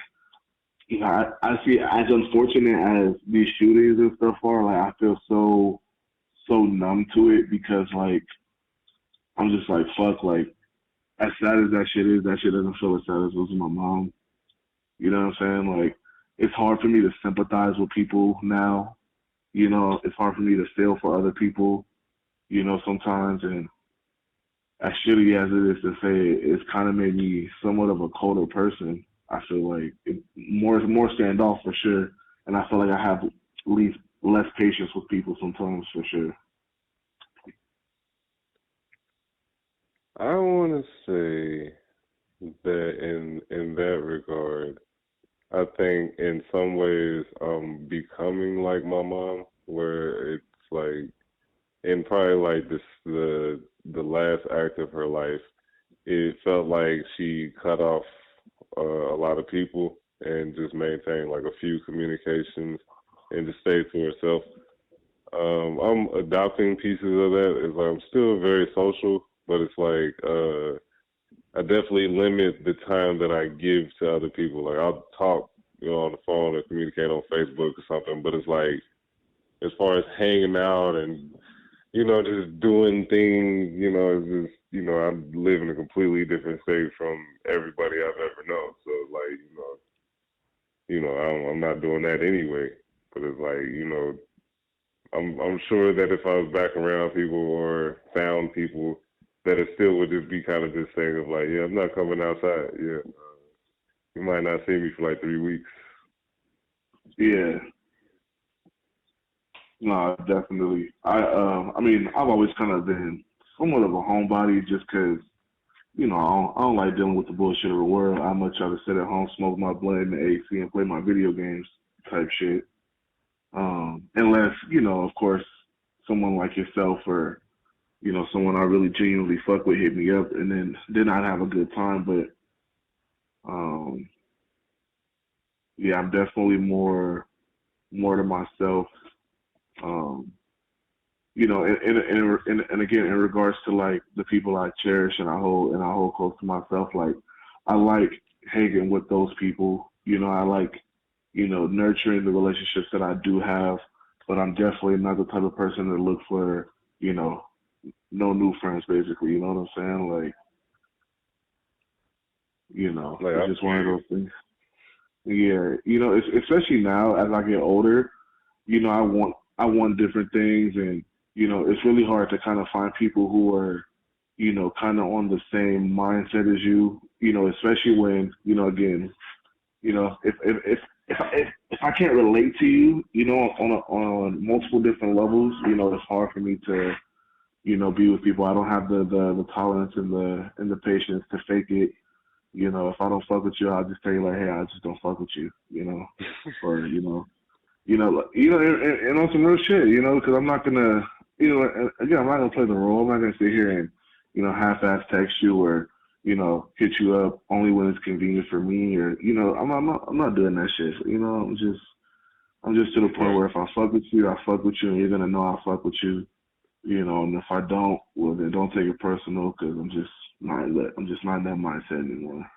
I see it as unfortunate as these shootings and stuff are. Like, I feel so numb to it, because, like, I'm just like, fuck, like, as sad as that shit is, that shit doesn't feel as sad as losing my mom. You know what I'm saying? Like, it's hard for me to sympathize with people now. It's hard for me to feel for other people, sometimes. And as shitty as it is to say, it's kind of made me somewhat of a colder person. I feel like more standoff for sure. And I feel like I have less patience with people sometimes, for sure. I want to say that in that regard, I think in some ways I'm becoming like my mom, where it's like in probably like the last act of her life, it felt like she cut off a lot of people and just maintained like a few communications and just stayed to herself. I'm adopting pieces of that. It's like I'm still very social, but it's like I definitely limit the time that I give to other people. Like I'll talk, on the phone or communicate on Facebook or something, but it's like as far as hanging out and just doing things, it's just I live in a completely different state from everybody I've ever known. So like I'm not doing that anyway. But it's like I'm sure that if I was back around people or found people, that it still would just be kind of this thing of like, yeah, I'm not coming outside. Yeah, you might not see me for like 3 weeks. Yeah. No, definitely. I mean, I've always kind of been somewhat of a homebody, just because, I don't like dealing with the bullshit of the world. I much rather sit at home, smoke my blunt in the AC, and play my video games type shit. Unless, of course, someone like yourself or, someone I really genuinely fuck with hit me up and then I'd have a good time. But, um, yeah, I'm definitely more to myself. Um, and again, in regards to like the people I cherish and I hold close to myself, like I like hanging with those people. I like, nurturing the relationships that I do have, but I'm definitely not the type of person to look for, you know, no new friends basically. You know what I'm saying? Like, Like it's I just feel one of you. those things. Yeah, especially now as I get older, I want different things, and it's really hard to kind of find people who are kind of on the same mindset as you. Especially when again, if I can't relate to you, on multiple different levels, it's hard for me to be with people. I don't have the tolerance and the patience to fake it. If I don't fuck with you, I'll just tell you like, hey, I just don't fuck with you. Or and on some real shit, because I'm not gonna, again, I'm not gonna play the role. I'm not gonna sit here and, half-ass text you or, hit you up only when it's convenient for me or, I'm not doing that shit. I'm just to the point Right. where if I fuck with you, I fuck with you, and you're gonna know I fuck with you. And if I don't, well then don't take it personal, because I'm just not in that mindset anymore.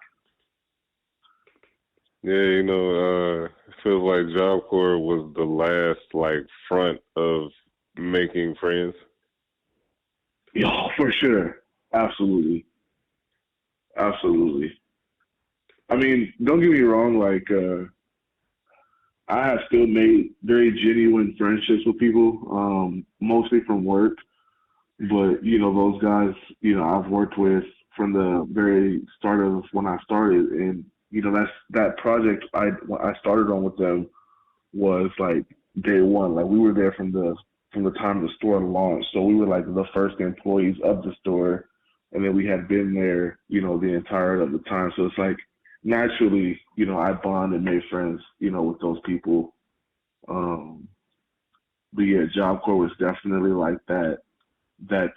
Yeah, it feels like Job Corps was the last like front of making friends. Yo, for sure, absolutely, absolutely. I mean, don't get me wrong. Like, I have still made very genuine friendships with people, mostly from work. But those guys, I've worked with from the very start of when I started, and that project I started on with them was like day one. Like we were there from the time the store launched, so we were like the first employees of the store, and then we had been there, the entire of the time. So it's like naturally, I bond and made friends, with those people. Um, but yeah, Job Corps was definitely like that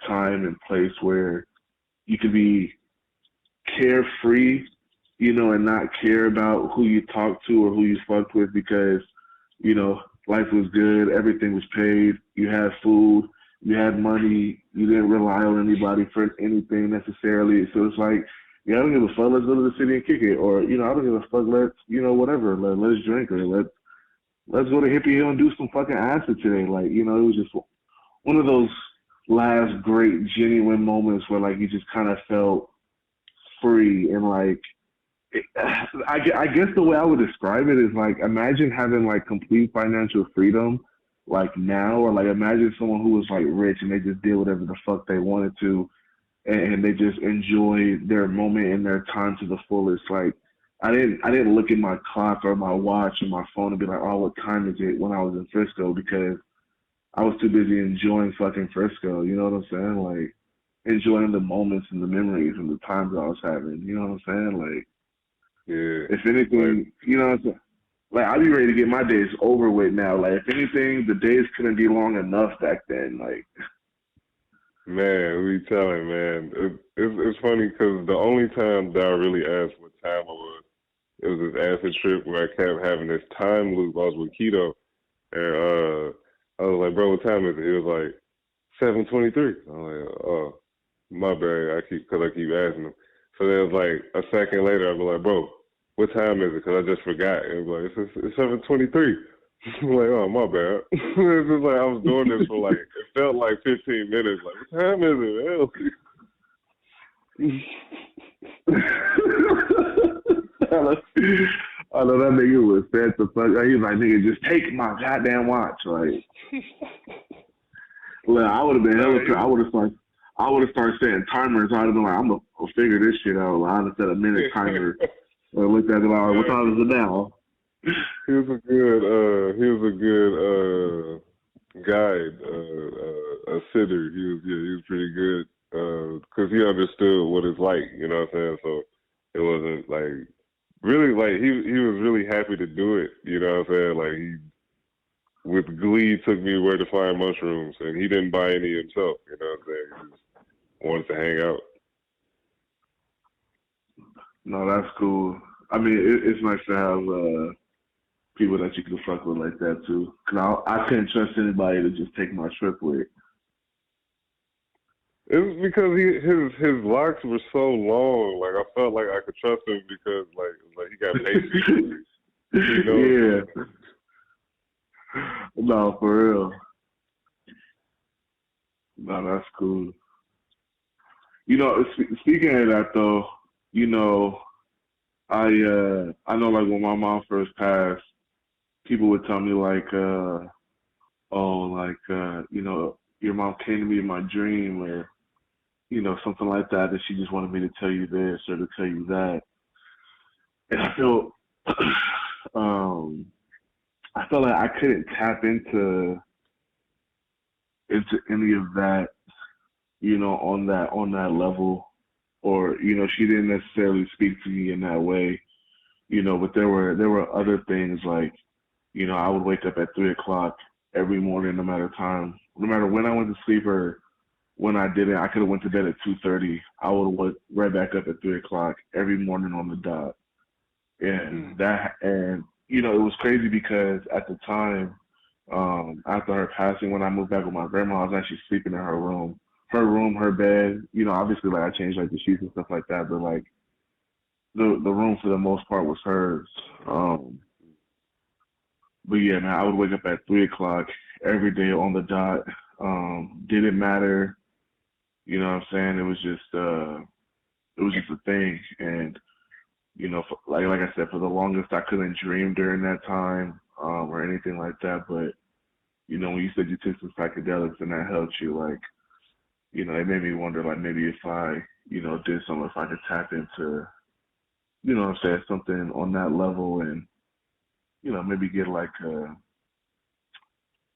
time and place where you could be carefree, and not care about who you talk to or who you fucked with because, life was good, everything was paid, you had food, you had money, you didn't rely on anybody for anything necessarily. So it's like, yeah, I don't give a fuck, let's go to the city and kick it. Or, I don't give a fuck, let's, whatever, let's drink or let's go to Hippie Hill and do some fucking acid today. Like, it was just one of those last great genuine moments where like you just kind of felt free and like I guess the way I would describe it is like imagine having like complete financial freedom like now, or like imagine someone who was like rich and they just did whatever the fuck they wanted to, and they just enjoyed their moment and their time to the fullest. Like I didn't look at my clock or my watch or my phone and be like, oh, what time is it when I was in Frisco, because I was too busy enjoying fucking Frisco. You know what I'm saying? Like enjoying the moments and the memories and the times I was having. You know what I'm saying? Like Yeah. if Like anything, what I'm saying? Like I'd be ready to get my days over with now. Like if anything, the days couldn't be long enough back then. Like man, we telling man, it's funny because the only time that I really asked what time it was this acid trip where I kept having this time loop. I was with Keto, and I was like, bro, what time is it? He was like 7:23. I was like, oh, my bad. Cause I keep asking him. So then it was like a second later, I'd be like, bro, what time is it? Cause I just forgot. And it was like, it's 7:23. I'm like, oh, my bad. It's just like I was doing this for like, it felt like 15 minutes. Like, what time is it? I know that nigga was sad the fuck. He was like, nigga, just take my goddamn watch. Like, look, I would have been hella. Nah, he I was, would have started. I would have started setting timers. I'd have been like, I'm gonna figure this shit out. Like, I'd have set a minute timer. Or looked at it like, what nah, time is it now? he was a good guide, a sitter. He was pretty good because he understood what it's like. You know what I'm saying? So it wasn't like really like he was really happy to do it. You know what I'm saying? Like with glee took me where to find mushrooms, and he didn't buy any himself. You know what I'm saying? He just wanted to hang out. No, that's cool. I mean, it's nice to have people that you can fuck with like that too. Cause I couldn't trust anybody to just take my trip with. It was because his locks were so long. Like I felt like I could trust him because like he got patience. You know? Yeah. No, for real. No, that's cool. You know, speaking of that though, you know, I know like when my mom first passed, people would tell me like, oh, like you know, your mom came to me in my dream, or you know, something like that, that she just wanted me to tell you this or to tell you that. And um, I felt like I couldn't tap into any of that, you know, on that level, or you know, she didn't necessarily speak to me in that way, you know. But there were other things like, you know, I would wake up at 3 o'clock every morning, no matter when I went to sleep or when I didn't. I could have went to bed at 2:30. I would have went right back up at 3 o'clock every morning on the dot. And you know, it was crazy because at the time, after her passing, when I moved back with my grandma, I was actually sleeping in her bed. You know, obviously like I changed like the sheets and stuff like that, but like the room for the most part was hers. But yeah, man, I would wake up at 3 o'clock every day on the dot. Didn't matter, you know what I'm saying? It was just a thing. And you know, like I said, for the longest, I couldn't dream during that time, or anything like that. But you know, when you said you took some psychedelics and that helped you, like, you know, it made me wonder, like, maybe if I, you know, did something, if I could tap into, you know what I'm saying, something on that level, and you know, maybe get like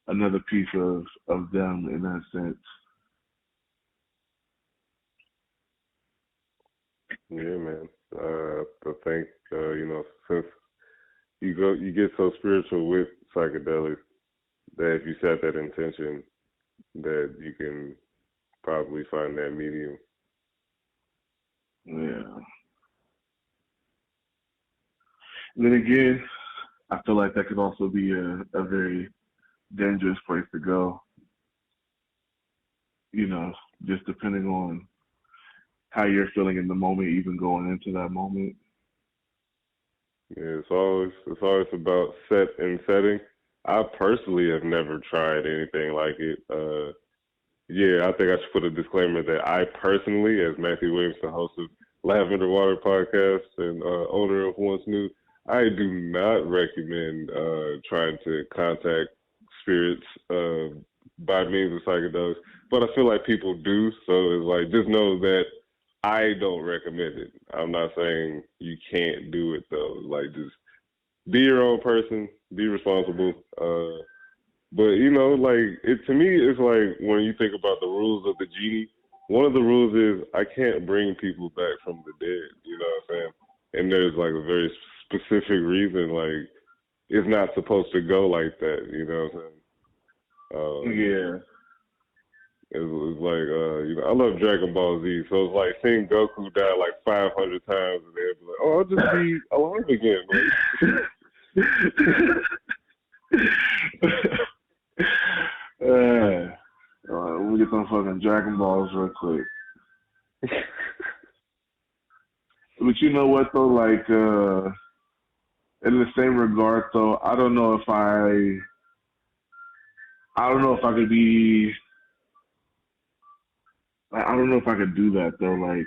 another piece of them in that sense. Yeah, man. I think you know, since you get so spiritual with psychedelics that if you set that intention, that you can probably find that medium. Yeah. And then again, I feel like that could also be a very dangerous place to go, you know, just depending on how you're feeling in the moment, even going into that moment. Yeah, it's always about set and setting. I personally have never tried anything like it. Yeah, I think I should put a disclaimer that I personally, as Matthew Williamson, host of Lavender Water Podcast and owner of Once New, I do not recommend trying to contact spirits by means of psychedelics. But I feel like people do, so it's like just know that I don't recommend it. I'm not saying you can't do it though. Like just be your own person, be responsible. But you know, like it to me, it's like when you think about the rules of the genie. One of the rules is I can't bring people back from the dead. You know what I'm saying? And there's like a very specific reason. Like it's not supposed to go like that. You know what I'm saying? Yeah. It was like you know, I love Dragon Ball Z, so it's like seeing Goku die like 500 times, and they'd be like, "Oh, I'll just be alive again, uh, let me get some fucking Dragon Balls real quick. But you know what though, like in the same regard though, I don't know if I could be, I don't know if I could do that though. Like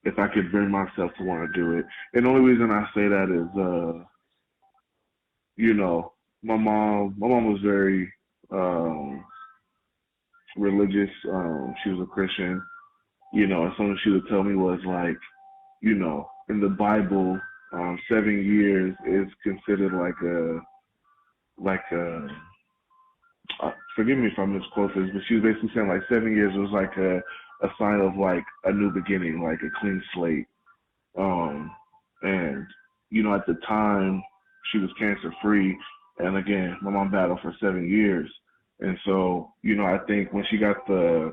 if I could bring myself to want to do it. And the only reason I say that is, you know, my mom was very religious. She was a Christian, you know, and something she would tell me was like, you know, in the Bible, 7 years is considered like a, forgive me if I misquote this, but she was basically saying like 7 years was like a sign of like a new beginning, like a clean slate. Um, and you know, at the time she was cancer free, And again, my mom battled for 7 years. And so, I think when she got the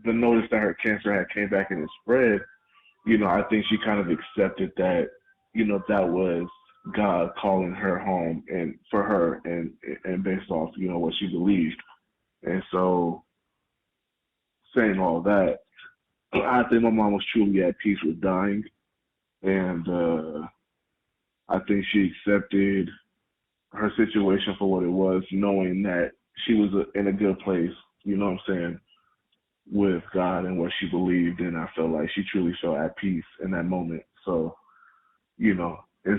notice that her cancer had came back and it spread, I think she kind of accepted that, that was God calling her home and for her and based off, what she believed. And so saying all that, I think my mom was truly at peace with dying. And I think she accepted her situation for what it was, knowing that she was in a good place, you know what I'm saying, with God and what she believed. And I felt like she truly felt at peace in that moment. So, in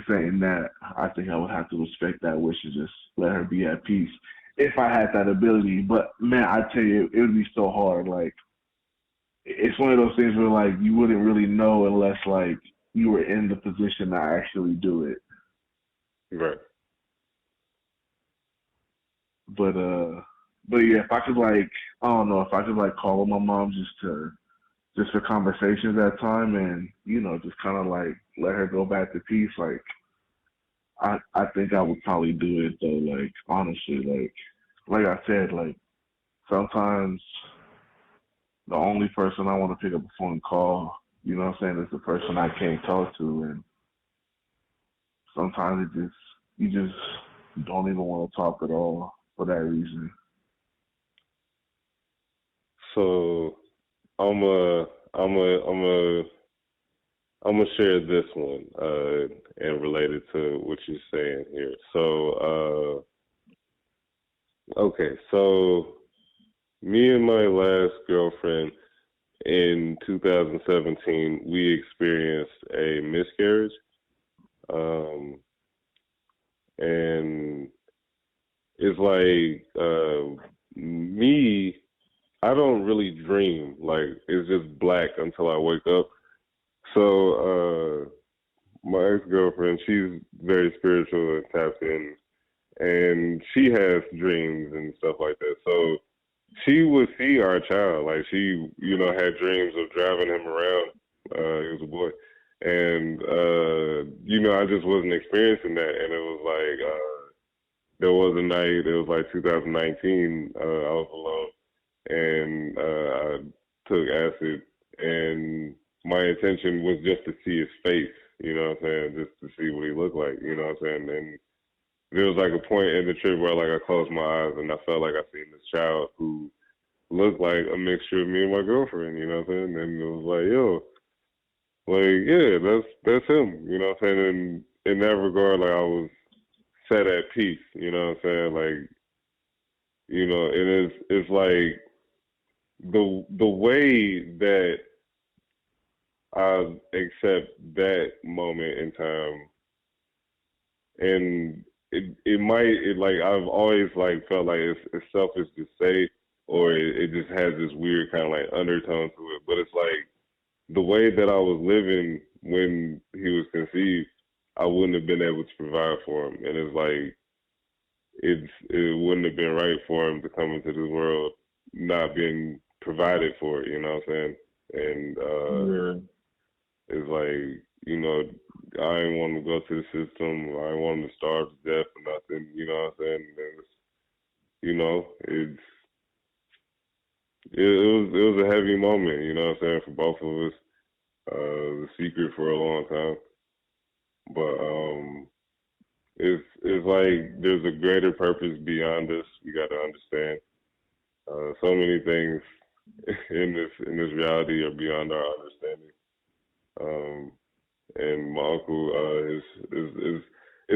saying that, I think I would have to respect that wish and just let her be at peace if I had that ability. But man, I tell you, it would be so hard. Like, it's one of those things where like you wouldn't really know unless like you were in the position to actually do it. Right. But yeah, if I could like, I don't know, if I could like call my mom just for conversations at time and just kind of like let her go back to peace, like I think I would probably do it though. Like honestly, like I said, like sometimes the only person I want to pick up the phone and call, you know what I'm saying, is the person I can't talk to, and sometimes you just don't even want to talk at all for that reason. So I'm a I'm a I'm a I'm gonna share this one and related to what you're saying here. So okay, so me and my last girlfriend in 2017 we experienced a miscarriage, um, and it's like me. I don't really dream. Like it's just black until I wake up. So my ex girlfriend, she's very spiritual and tapped in, and she has dreams and stuff like that. So she would see our child, like she, had dreams of driving him around. He was a boy, and I just wasn't experiencing that, and it was like there was a night. It was like 2019. I was alone and I took acid, and my intention was just to see his face, you know what I'm saying, just to see what he looked like, you know what I'm saying, and there was like a point in the trip where like I closed my eyes and I felt like I seen this child who looked like a mixture of me and my girlfriend, you know what I'm saying, and it was like, yo, like, yeah, that's him, you know what I'm saying, and in that regard, like I was set at peace, you know what I'm saying, like, it's like, the way that I accept that moment in time, and like I've always like felt like it's selfish to say, or it just has this weird kind of like undertone to it. But it's like the way that I was living when he was conceived, I wouldn't have been able to provide for him, and it's like it wouldn't have been right for him to come into this world not being provided for, you know what I'm saying? And Yeah. it's like, I didn't want to go to the system. I didn't want him to starve to death or nothing, you know what I'm saying? And it was a heavy moment, you know what I'm saying, for both of us. The secret for a long time. But it's like there's a greater purpose beyond us. We got to understand. So many things in this reality are beyond our understanding. Um, and my uncle is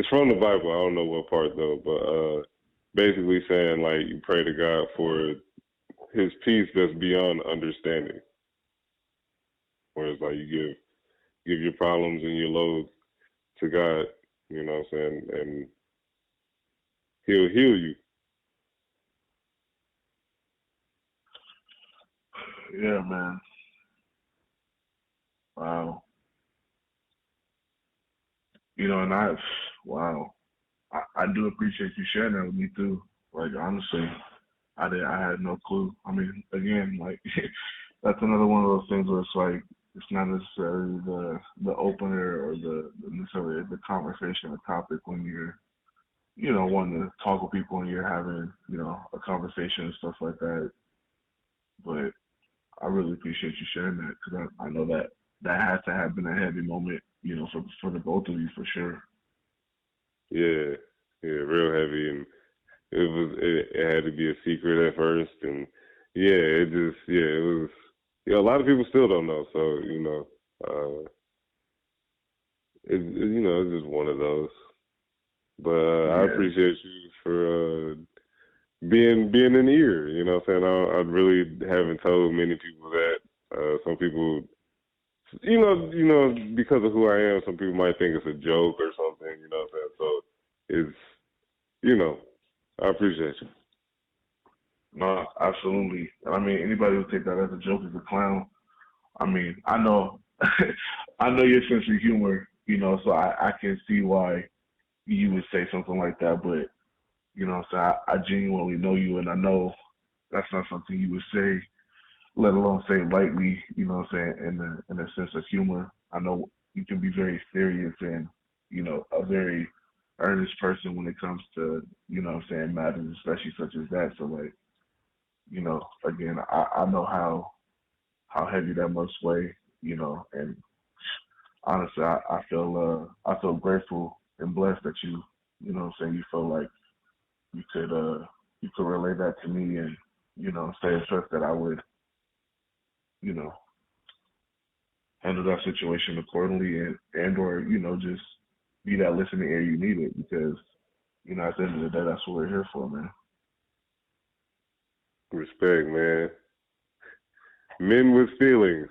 from the Bible. I don't know what part though, but basically saying like you pray to God for His peace that's beyond understanding. Whereas like you give your problems and your loads to God, you know what I'm saying, and He'll heal you. Yeah, man. Wow. And wow. I do appreciate you sharing that with me too. Like honestly, I had no clue. I mean, again, like that's another one of those things where it's like it's not necessarily the opener or the necessarily the conversation or topic when you're wanting to talk with people and you're having, a conversation and stuff like that. But I really appreciate you sharing that because I know that has to have been a heavy moment, for the both of you for sure. Yeah, yeah, real heavy, and it had to be a secret at first, and yeah, it was. A lot of people still don't know, so it's just one of those. But I Yeah, appreciate you for being an ear. You know what I'm saying? I really haven't told many people that. Some people, because of who I am, some people might think it's a joke or something. You know what I'm saying? So it's, I appreciate you. no, absolutely. I mean, anybody who take that as a joke is a clown. I mean, I know, I know your sense of humor, so I can see why you would say something like that. But so I genuinely know you, and I know that's not something you would say, let alone say lightly. In a sense of humor. I know you can be very serious and a very earnest person when it comes to matters, especially such as that. So like again, I know how heavy that must weigh, and honestly, I feel grateful and blessed that you feel like you could you could relay that to me and say and trust that I would you know handle that situation accordingly and or just be that listening ear you needed because at the end of the day that's what we're here for, man. Respect, man. Men with feelings.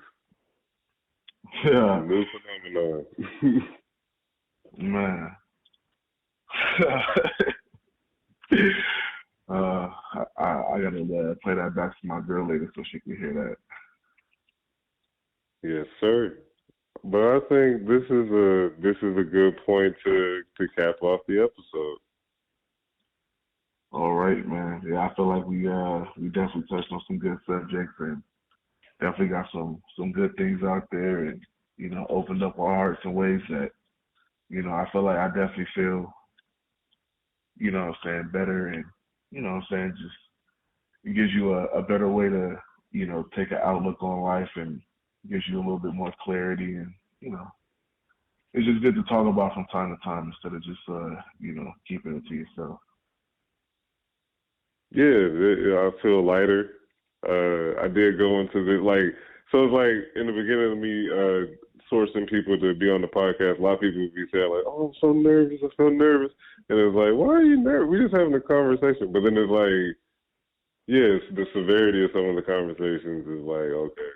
Yeah, New phenomenon. man. I gotta play that back to my girl later so she can hear that. Yes, sir. But I think this is a good point to cap off the episode. All right, man. Yeah, I feel like we definitely touched on some good subjects and definitely got some good things out there and opened up our hearts in ways that I feel like I definitely feel what I'm saying, better and what I'm saying, just it gives you a better way to take an outlook on life and gives you a little bit more clarity and you know it's just good to talk about from time to time instead of just keeping it to yourself. Yeah, I feel lighter. I did go into the so it's like in the beginning of me sourcing people to be on the podcast. A lot of people would be saying like, "Oh, I'm so nervous, I'm so nervous," and it's like, "Why are you nervous? We're just having a conversation." But then it's like, yes, the severity of some of the conversations is like, okay,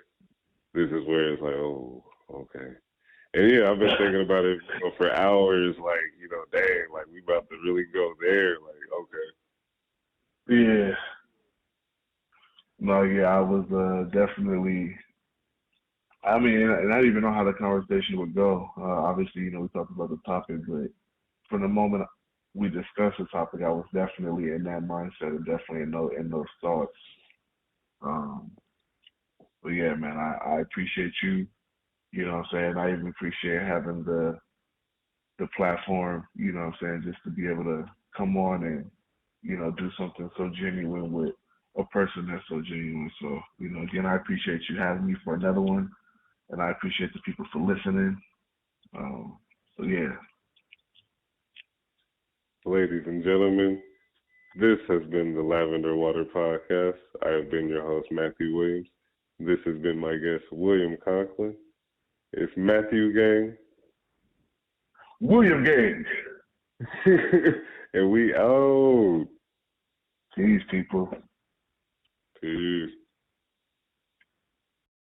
this is where it's like, oh, okay. And yeah, I've been thinking about it for hours, like, dang, like we about to really go there, like, okay. Yeah. No, yeah, I was definitely. I mean, and I didn't even know how the conversation would go. Obviously, we talked about the topic, but from the moment we discussed the topic, I was definitely in that mindset and definitely in those thoughts. Um, but yeah, man, I appreciate you. You know what I'm saying? I even appreciate having the platform, what I'm saying, just to be able to come on and, do something so genuine with a person that's so genuine. So, again, I appreciate you having me for another one, and I appreciate the people for listening. So, yeah. Ladies and gentlemen, this has been the Lavender Water Podcast. I have been your host, Matthew Williams. This has been my guest, William Conklin. It's Matthew Gang. William Gang. And we out. Peace, people. Peace.